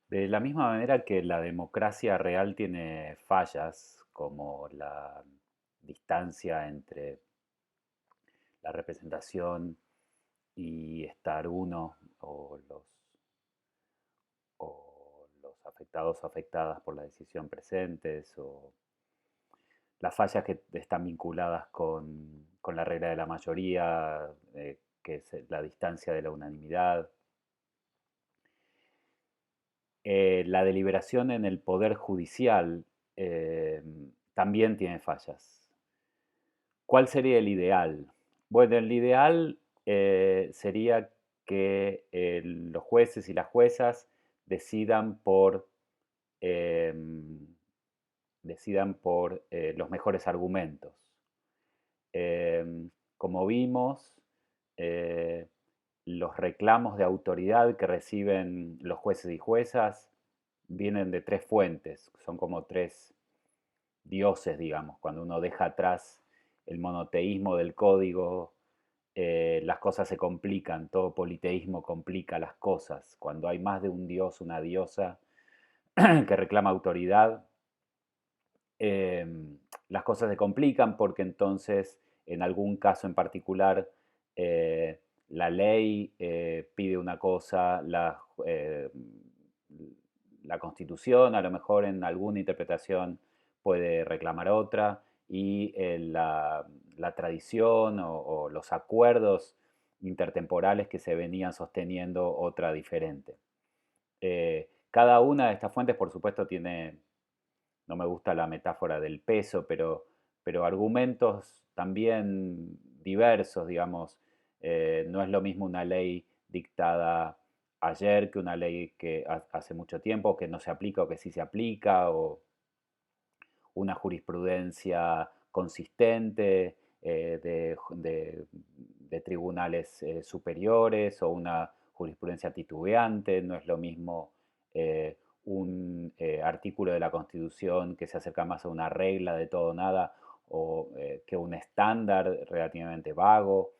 De la misma manera que la democracia real tiene fallas, como la distancia entre la representación y estar uno o los afectados o afectadas por la decisión presentes, o las fallas que están vinculadas con la regla de la mayoría, que es la distancia de la unanimidad. La deliberación en el Poder Judicial eh, también tiene fallas. ¿Cuál sería el ideal? Bueno, el ideal sería que los jueces y las juezas decidan por, eh, los mejores argumentos. Como vimos, eh, los reclamos de autoridad que reciben los jueces y juezas vienen de tres fuentes, son como tres dioses, digamos. Cuando uno deja atrás el monoteísmo del código, las cosas se complican, todo politeísmo complica las cosas. Cuando hay más de un dios, una diosa que reclama autoridad, eh, las cosas se complican porque entonces, en algún caso en particular, la ley pide una cosa, la constitución a lo mejor en alguna interpretación puede reclamar otra, y la tradición o los acuerdos intertemporales que se venían sosteniendo otra diferente. Cada una de estas fuentes, por supuesto, tiene, no me gusta la metáfora del peso, pero argumentos también diversos, digamos. No es lo mismo una ley dictada ayer que una ley que hace mucho tiempo, que no se aplica o que sí se aplica, o una jurisprudencia consistente de tribunales superiores, o una jurisprudencia titubeante. No es lo mismo un artículo de la Constitución que se acerca más a una regla de todo o nada, o que un estándar relativamente vago.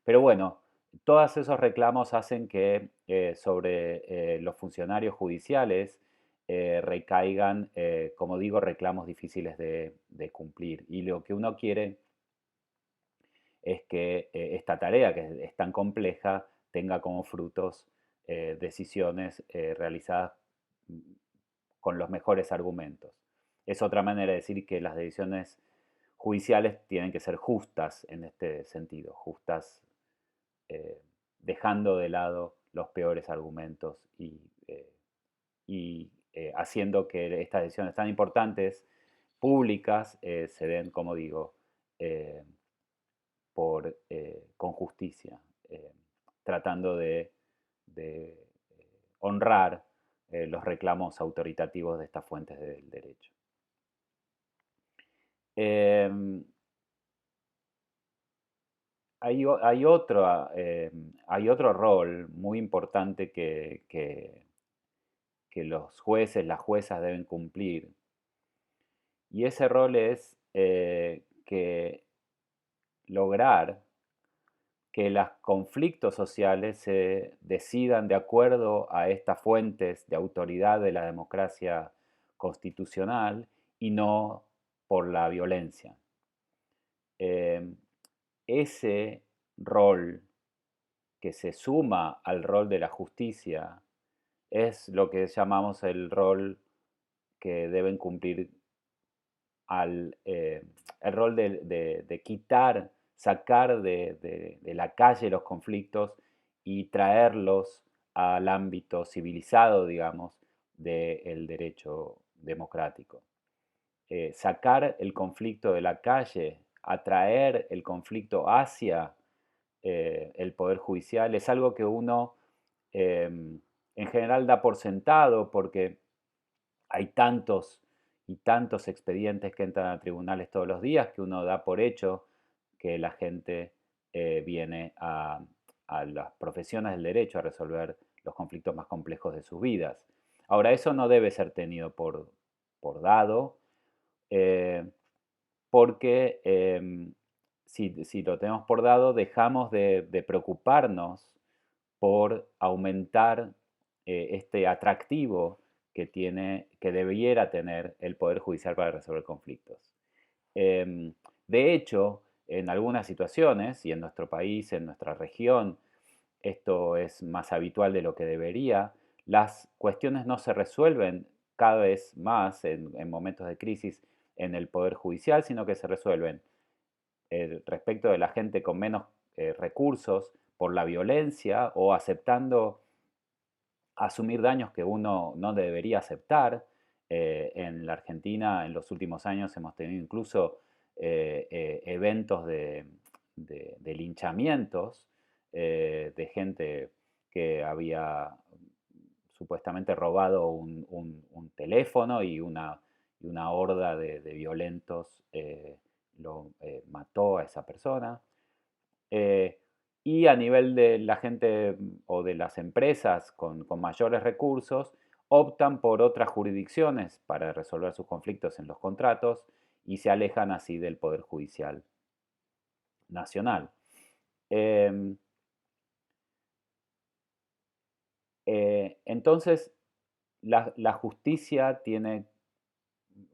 Pero bueno, todos esos reclamos hacen que sobre los funcionarios judiciales recaigan, como digo, reclamos difíciles de cumplir. Y lo que uno quiere es que esta tarea, que es tan compleja, tenga como frutos decisiones realizadas mm, con los mejores argumentos. Es otra manera de decir que las decisiones judiciales tienen que ser justas en este sentido, justas, eh, dejando de lado los peores argumentos y haciendo que estas decisiones tan importantes, públicas, se den, como digo, eh, con justicia, tratando de honrar los reclamos autoritativos de estas fuentes del derecho. Eh, hay otro rol muy importante que los jueces, las juezas deben cumplir. Y ese rol es que lograr que los conflictos sociales se decidan de acuerdo a estas fuentes de autoridad de la democracia constitucional y no por la violencia. Eh, ese rol que se suma al rol de la justicia es lo que llamamos el rol que deben cumplir el rol de quitar, sacar de la calle los conflictos y traerlos al ámbito civilizado, digamos, del derecho democrático. Sacar el conflicto de la calle, atraer el conflicto hacia el Poder Judicial, es algo que uno en general da por sentado, porque hay tantos y tantos expedientes que entran a tribunales todos los días, que uno da por hecho que la gente viene a las profesiones del derecho a resolver los conflictos más complejos de sus vidas. Ahora, eso no debe ser tenido por dado, eh, porque si lo tenemos por dado, dejamos de preocuparnos por aumentar este atractivo que debiera tener el Poder Judicial para resolver conflictos. De hecho, en algunas situaciones, y en nuestro país, en nuestra región, esto es más habitual de lo que debería, las cuestiones no se resuelven cada vez más en momentos de crisis en el Poder Judicial, sino que se resuelven respecto de la gente con menos recursos por la violencia o aceptando asumir daños que uno no debería aceptar. En la Argentina en los últimos años hemos tenido incluso eventos de linchamientos de gente que había supuestamente robado un teléfono y una horda de violentos mató a esa persona. Eh, y a nivel de la gente o de las empresas con mayores recursos, optan por otras jurisdicciones para resolver sus conflictos en los contratos y se alejan así del Poder Judicial Nacional. Em, entonces, la justicia tiene,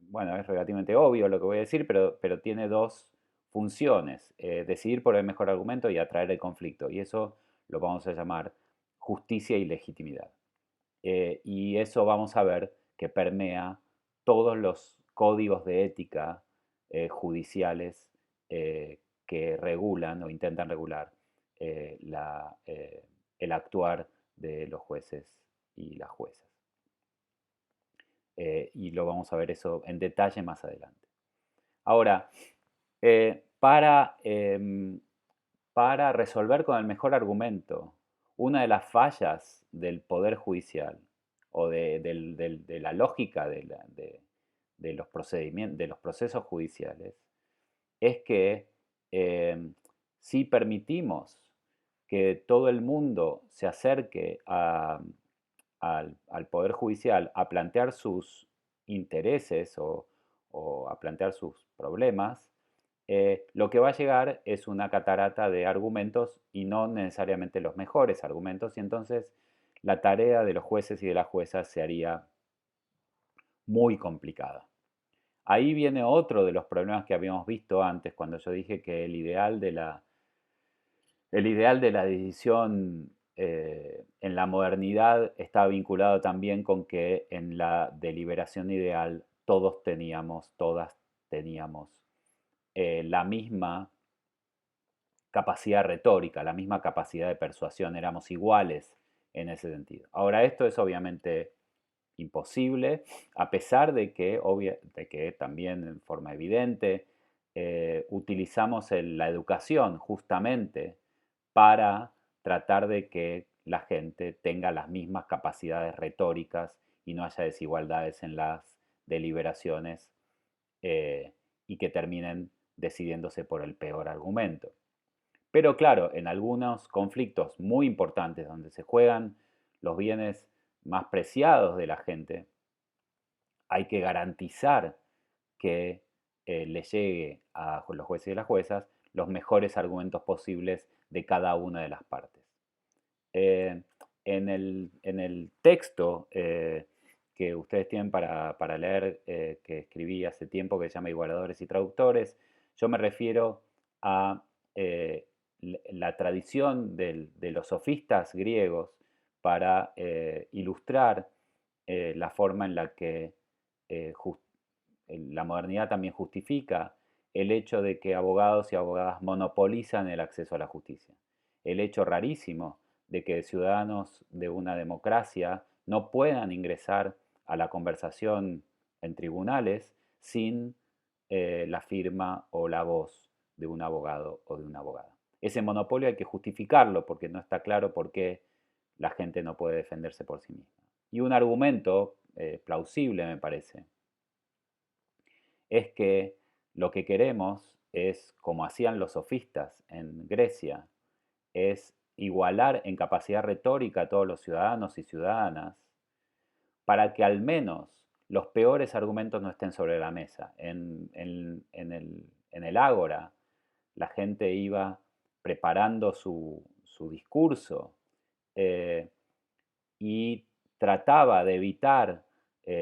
bueno, es relativamente obvio lo que voy a decir, pero tiene dos funciones, decidir por el mejor argumento y atraer el conflicto, y eso lo vamos a llamar justicia y legitimidad. Y eso vamos a ver que permea todos los códigos de ética judiciales que regulan o intentan regular el actuar de los jueces y las juezas. Y lo vamos a ver eso en detalle más adelante. Ahora, para resolver con el mejor argumento, una de las fallas del Poder Judicial o de la lógica de los procedimientos, de los procesos judiciales, es que si permitimos que todo el mundo se acerque al Poder Judicial a plantear sus intereses o a plantear sus problemas, lo que va a llegar es una catarata de argumentos y no necesariamente los mejores argumentos, y entonces la tarea de los jueces y de las juezas se haría muy complicada. Ahí viene otro de los problemas que habíamos visto antes, cuando yo dije que el ideal de la decisión en la modernidad está vinculado también con que en la deliberación ideal todas teníamos la misma capacidad retórica, la misma capacidad de persuasión, éramos iguales en ese sentido. Ahora, esto es obviamente imposible, a pesar de que también en forma evidente utilizamos la educación justamente para tratar de que la gente tenga las mismas capacidades retóricas y no haya desigualdades en las deliberaciones y que terminen decidiéndose por el peor argumento. Pero claro, en algunos conflictos muy importantes donde se juegan los bienes más preciados de la gente, hay que garantizar que le llegue a los jueces y las juezas los mejores argumentos posibles de cada una de las partes. Eh, en el texto que ustedes tienen para leer, que escribí hace tiempo, que se llama Igualadores y Traductores, yo me refiero a la tradición de los sofistas griegos para ilustrar la forma en la que la modernidad también justifica el hecho de que abogados y abogadas monopolizan el acceso a la justicia. El hecho rarísimo de que ciudadanos de una democracia no puedan ingresar a la conversación en tribunales sin la firma o la voz de un abogado o de una abogada. Ese monopolio hay que justificarlo porque no está claro por qué la gente no puede defenderse por sí misma. Y un argumento plausible, me parece, es que lo que queremos es, como hacían los sofistas en Grecia, es igualar en capacidad retórica a todos los ciudadanos y ciudadanas para que al menos los peores argumentos no estén sobre la mesa. En el ágora la gente iba preparando su discurso y trataba de evitar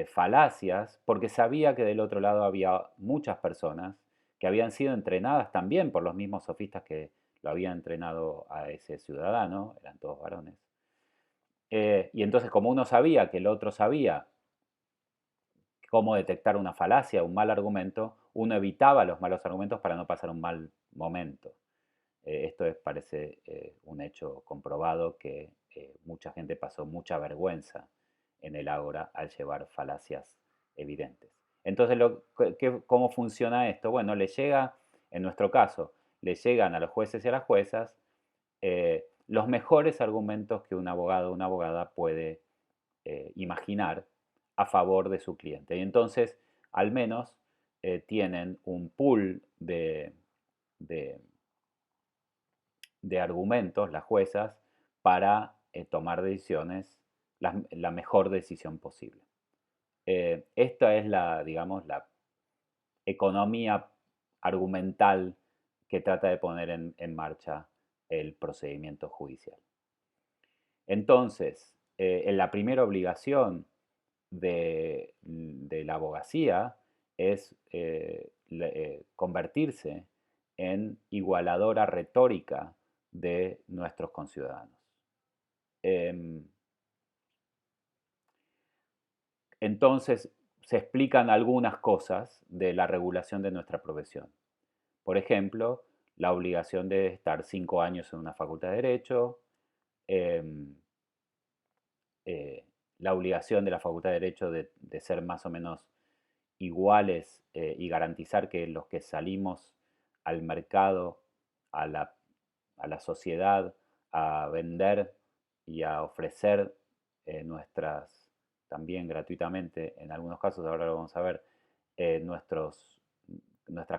falacias porque sabía que del otro lado había muchas personas que habían sido entrenadas también por los mismos sofistas que lo habían entrenado a ese ciudadano, eran todos varones. Y entonces como uno sabía que el otro sabía cómo detectar una falacia, un mal argumento, uno evitaba los malos argumentos para no pasar un mal momento. Esto parece un hecho comprobado que mucha gente pasó mucha vergüenza en el ágora al llevar falacias evidentes. Entonces, ¿cómo funciona esto? Bueno, le llega, en nuestro caso, le llegan a los jueces y a las juezas los mejores argumentos que un abogado o una abogada puede imaginar a favor de su cliente. Y entonces, al menos, tienen un pool de, de argumentos, las juezas, para tomar decisiones, la mejor decisión posible. Esta es la, digamos, la economía argumental que trata de poner en marcha el procedimiento judicial. Entonces, en la primera obligación de la abogacía es convertirse en igualadora retórica de nuestros conciudadanos. Em, entonces, se explican algunas cosas de la regulación de nuestra profesión. Por ejemplo, la obligación de estar 5 años en una facultad de Derecho, em, eh, la obligación de la Facultad de Derecho de ser más o menos iguales y garantizar que los que salimos al mercado, a la sociedad, a vender y a ofrecer nuestras, también gratuitamente, en algunos casos, ahora lo vamos a ver, nuestras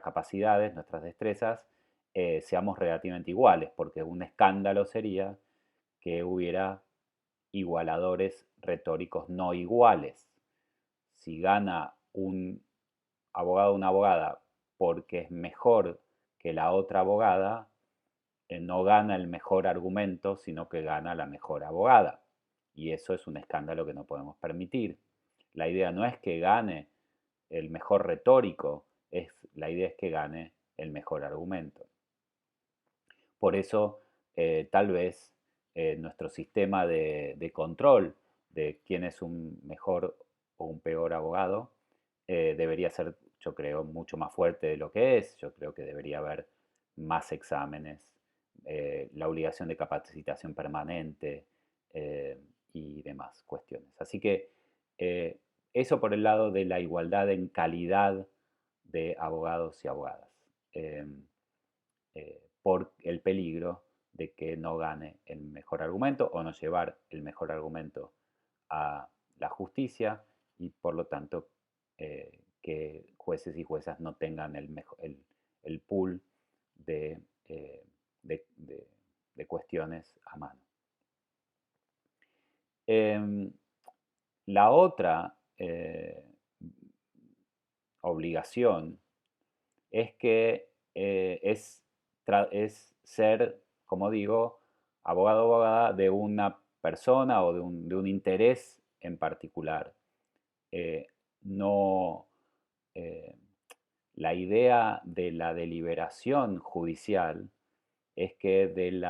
capacidades, nuestras destrezas, seamos relativamente iguales, porque un escándalo sería que hubiera igualadores retóricos no iguales. Si gana un abogado o una abogada porque es mejor que la otra abogada, no gana el mejor argumento, sino que gana la mejor abogada. Y eso es un escándalo que no podemos permitir. La idea no es que gane el mejor retórico, la idea es que gane el mejor argumento. Por eso, tal vez nuestro sistema de control de quién es un mejor o un peor abogado debería ser, yo creo, mucho más fuerte de lo que es. Yo creo que debería haber más exámenes, la obligación de capacitación permanente y demás cuestiones. Así que eh, eso por el lado de la igualdad en calidad de abogados y abogadas. Por el peligro de que no gane el mejor argumento o no llevar el mejor argumento a la justicia y por lo tanto que jueces y juezas no tengan el pool de, eh, de cuestiones a mano. Em, la otra obligación es que es ser, como digo, abogado o abogada de una persona o de un interés en particular. Eh, no, eh, la idea de la deliberación judicial es que del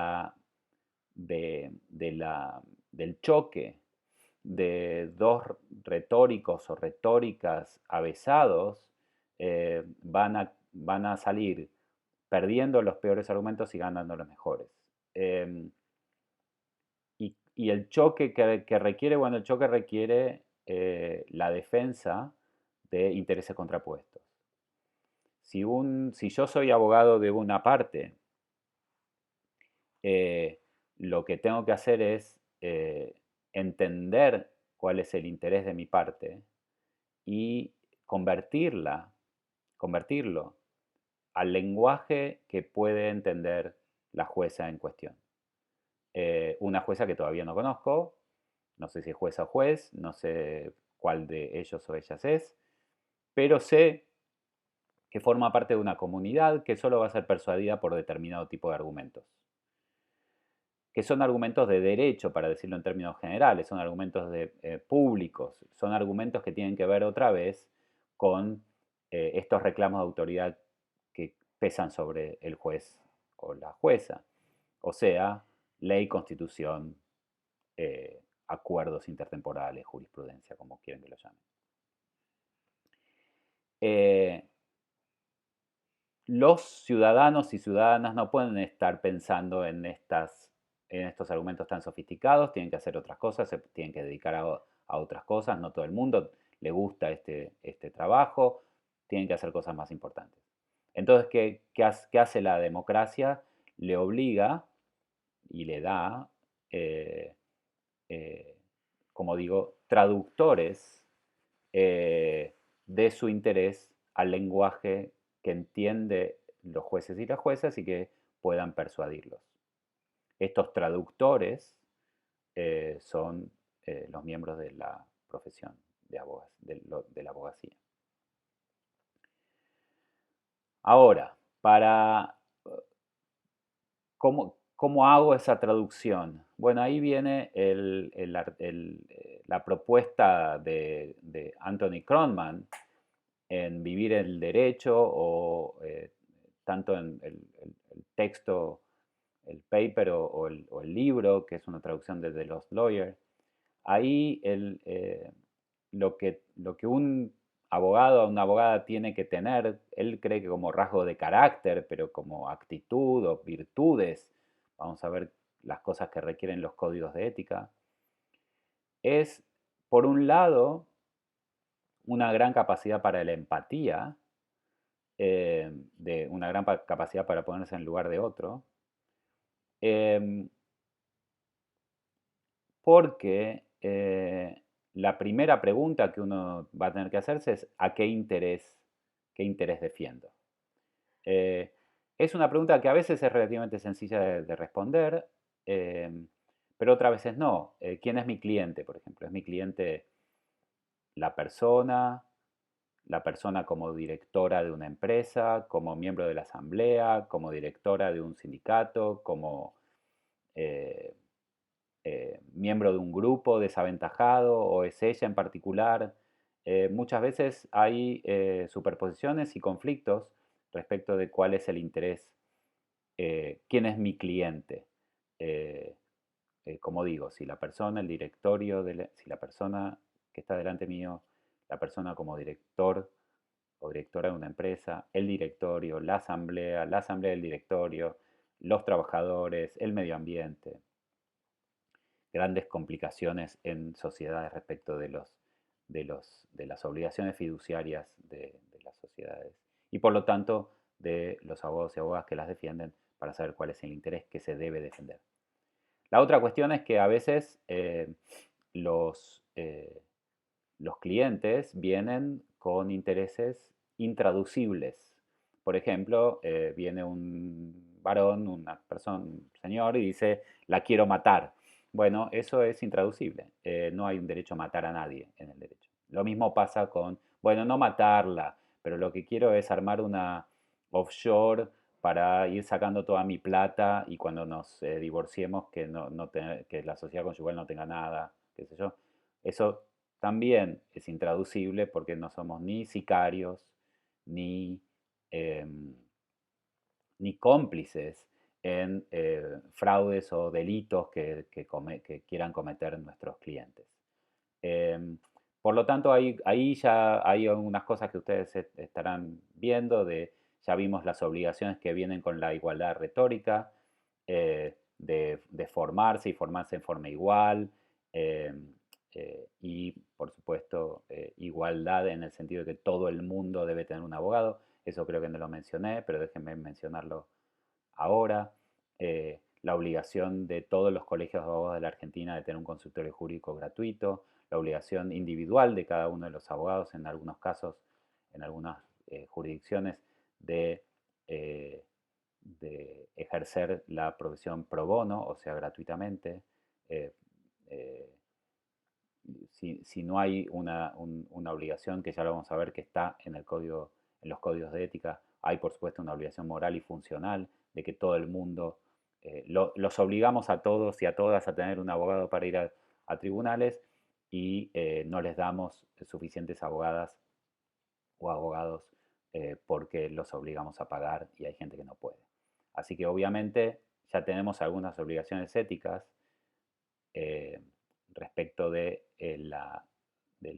choque de dos retóricos o retóricas avesados, van a salir perdiendo los peores argumentos y ganando los mejores. Y el choque que requiere, bueno, el choque requiere la defensa de intereses contrapuestos. Si yo soy abogado de una parte, eh, lo que tengo que hacer es entender cuál es el interés de mi parte y convertirlo al lenguaje que puede entender la jueza en cuestión. Una jueza que todavía no conozco, no sé si es jueza o juez, no sé cuál de ellos o ellas es, pero sé que forma parte de una comunidad que solo va a ser persuadida por determinado tipo de argumentos. que son argumentos de derecho, para decirlo en términos generales, son argumentos públicos, son argumentos que tienen que ver otra vez con estos reclamos de autoridad que pesan sobre el juez o la jueza, o sea, ley, constitución, acuerdos intertemporales, jurisprudencia, como quieren que lo llamen. Eh, los ciudadanos y ciudadanas no pueden estar pensando en estos argumentos tan sofisticados, tienen que hacer otras cosas, se tienen que dedicar a otras cosas, no todo el mundo le gusta este trabajo, tienen que hacer cosas más importantes. Entonces, ¿qué hace la democracia? Le obliga y le da, eh, eh, como digo, traductores de su interés al lenguaje que entiende los jueces y las juezas y que puedan persuadirlos. Estos traductores son los miembros de la profesión de la abogacía. Ahora, ¿cómo hago esa traducción? Bueno, ahí viene la propuesta de Anthony Kronman en Vivir el Derecho, o tanto en el texto, el paper o el libro, que es una traducción de The Lost Lawyer. Ahí lo que un abogado o una abogada tiene que tener, él cree que como rasgo de carácter, pero como actitud o virtudes, vamos a ver las cosas que requieren los códigos de ética, es, por un lado, una gran capacidad para la empatía, de una gran capacidad para ponerse en lugar de otro, em, porque la primera pregunta que uno va a tener que hacerse es ¿a qué interés defiendo? Eh, es una pregunta que a veces es relativamente sencilla de responder, pero otras veces no. ¿Quién es mi cliente, por ejemplo? ¿Es mi cliente la persona? La persona como directora de una empresa, como miembro de la asamblea, como directora de un sindicato, como eh, miembro de un grupo desaventajado, o es ella en particular. Muchas veces hay superposiciones y conflictos respecto de cuál es el interés, quién es mi cliente. Eh, como digo, si la persona, el directorio, si la persona que está delante mío, la persona como director o directora de una empresa, el directorio, la asamblea del directorio, los trabajadores, el medio ambiente, grandes complicaciones en sociedades respecto de las obligaciones fiduciarias de las sociedades y por lo tanto de los abogados y abogadas que las defienden, para saber cuál es el interés que se debe defender. La otra cuestión es que a veces los, eh, los clientes vienen con intereses intraducibles. Por ejemplo, viene un varón, una persona, un señor, y dice, la quiero matar. Bueno, eso es intraducible. No hay un derecho a matar a nadie en el derecho. Lo mismo pasa con, bueno, no matarla, pero lo que quiero es armar una offshore para ir sacando toda mi plata y cuando nos divorciemos que la sociedad conyugal no tenga nada, qué sé yo. Eso también es intraducible porque no somos ni sicarios ni, em, ni cómplices en fraudes o delitos que quieran cometer nuestros clientes. Em, por lo tanto, ahí ya hay algunas cosas que ustedes estarán viendo. Ya vimos las obligaciones que vienen con la igualdad retórica, de formarse y formarse en forma igual, em, y por supuesto igualdad en el sentido de que todo el mundo debe tener un abogado. Eso creo que no lo mencioné, pero déjenme mencionarlo ahora. La obligación de todos los colegios de abogados de la Argentina de tener un consultorio jurídico gratuito, la obligación individual de cada uno de los abogados, en algunos casos, en algunas jurisdicciones, de, eh, de ejercer la profesión pro bono, o sea, gratuitamente. Eh, eh, si no hay una obligación, que ya lo vamos a ver que está en el código, en los códigos de ética, hay por supuesto una obligación moral y funcional de que todo el mundo los obligamos a todos y a todas a tener un abogado para ir a tribunales y no les damos suficientes abogadas o abogados porque los obligamos a pagar y hay gente que no puede. Así que obviamente ya tenemos algunas obligaciones éticas eh, respecto del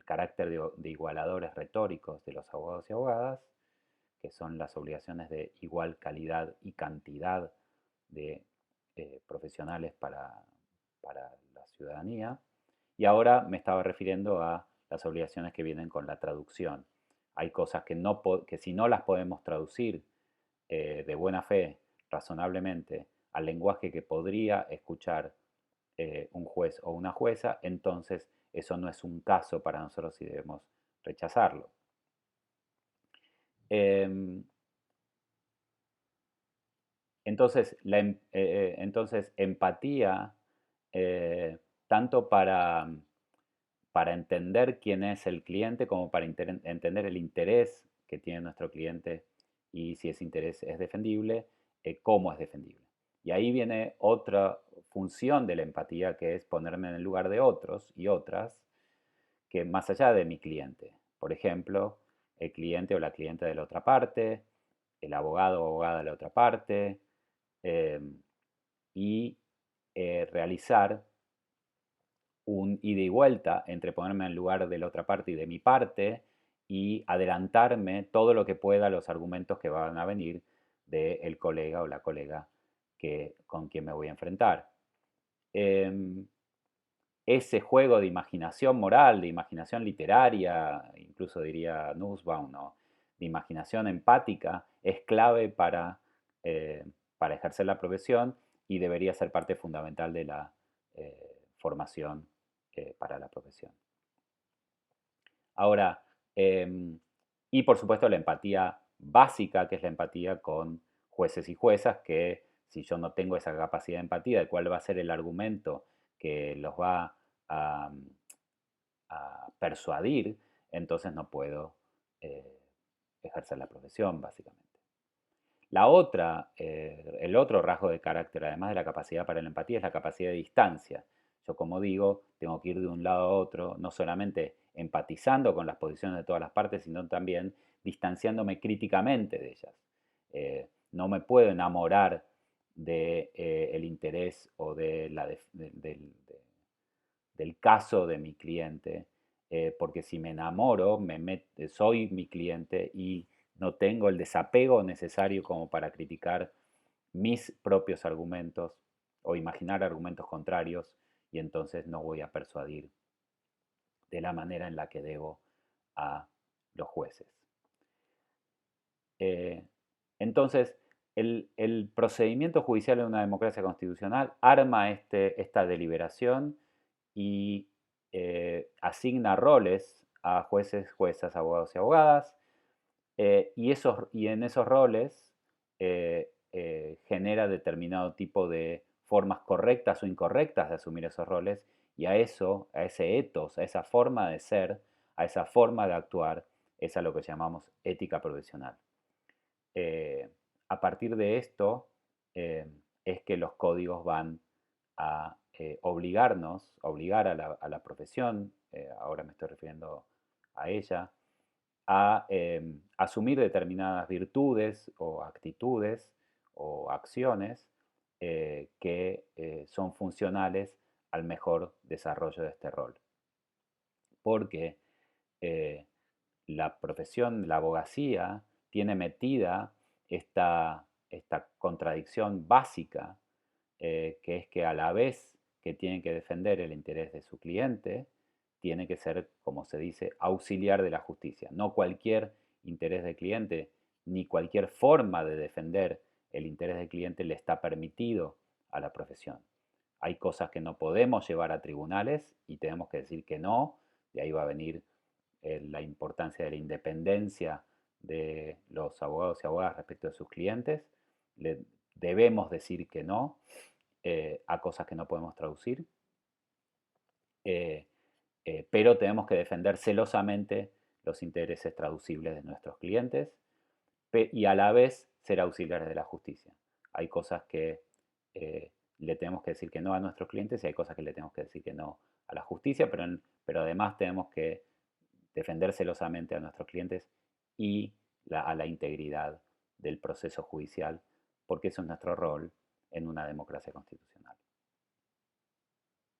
carácter de igualadores retóricos de los abogados y abogadas, que son las obligaciones de igual calidad y cantidad de profesionales para la ciudadanía. Y ahora me estaba refiriendo a las obligaciones que vienen con la traducción. Hay cosas que si no las podemos traducir de buena fe, razonablemente, al lenguaje que podría escuchar un juez o una jueza, entonces eso no es un caso para nosotros y debemos rechazarlo. Em, entonces, empatía, eh, tanto para entender quién es el cliente como para entender el interés que tiene nuestro cliente y si ese interés es defendible, cómo es defendible. Y ahí viene otra función de la empatía, que es ponerme en el lugar de otros y otras, que más allá de mi cliente. Por ejemplo, el cliente o la cliente de la otra parte, el abogado o abogada de la otra parte, eh, y realizar un ida y vuelta entre ponerme en el lugar de la otra parte y de mi parte y adelantarme todo lo que pueda a los argumentos que van a venir del colega o la colega con quien me voy a enfrentar. Em, Ese juego de imaginación moral, de imaginación literaria, incluso diría Nussbaum, ¿no? De imaginación empática, es clave para ejercer la profesión y debería ser parte fundamental de la formación para la profesión. Ahora, y por supuesto la empatía básica, que es la empatía con jueces y juezas, que si yo no tengo esa capacidad de empatía, de cuál va a ser el argumento que los va a, a persuadir, entonces no puedo eh, ejercer la profesión, básicamente. El otro rasgo de carácter, además de la capacidad para la empatía, es la capacidad de distancia. Yo, como digo, tengo que ir de un lado a otro, no solamente empatizando con las posiciones de todas las partes, sino también distanciándome críticamente de ellas. No me puedo enamorar del interés o del caso de mi cliente, porque si me enamoro, soy mi cliente y no tengo el desapego necesario como para criticar mis propios argumentos o imaginar argumentos contrarios y entonces no voy a persuadir de la manera en la que debo a los jueces. Eh, entonces, el procedimiento judicial en una democracia constitucional arma esta deliberación y asigna roles a jueces, juezas, abogados y abogadas, y en esos roles genera determinado tipo de formas correctas o incorrectas de asumir esos roles, y a ese ethos, a esa forma de ser, a esa forma de actuar, es a lo que llamamos ética profesional. Eh, a partir de esto eh, es que los códigos van a obligar a la profesión, ahora me estoy refiriendo a ella, a asumir determinadas virtudes o actitudes o acciones que son funcionales al mejor desarrollo de este rol. Porque eh, la profesión, la abogacía, tiene metida esta contradicción básica, que es que a la vez que tiene que defender el interés de su cliente, tiene que ser, como se dice, auxiliar de la justicia. No cualquier interés del cliente, ni cualquier forma de defender el interés del cliente le está permitido a la profesión. Hay cosas que no podemos llevar a tribunales y tenemos que decir que no, de ahí va a venir la importancia de la independencia de los abogados y abogadas respecto de sus clientes. Le debemos decir que no a cosas que no podemos traducir, eh, pero tenemos que defender celosamente los intereses traducibles de nuestros clientes y a la vez ser auxiliares de la justicia. Hay cosas que le tenemos que decir que no a nuestros clientes y hay cosas que le tenemos que decir que no a la justicia, pero además tenemos que defender celosamente a nuestros clientes y a la integridad del proceso judicial, porque eso es nuestro rol en una democracia constitucional.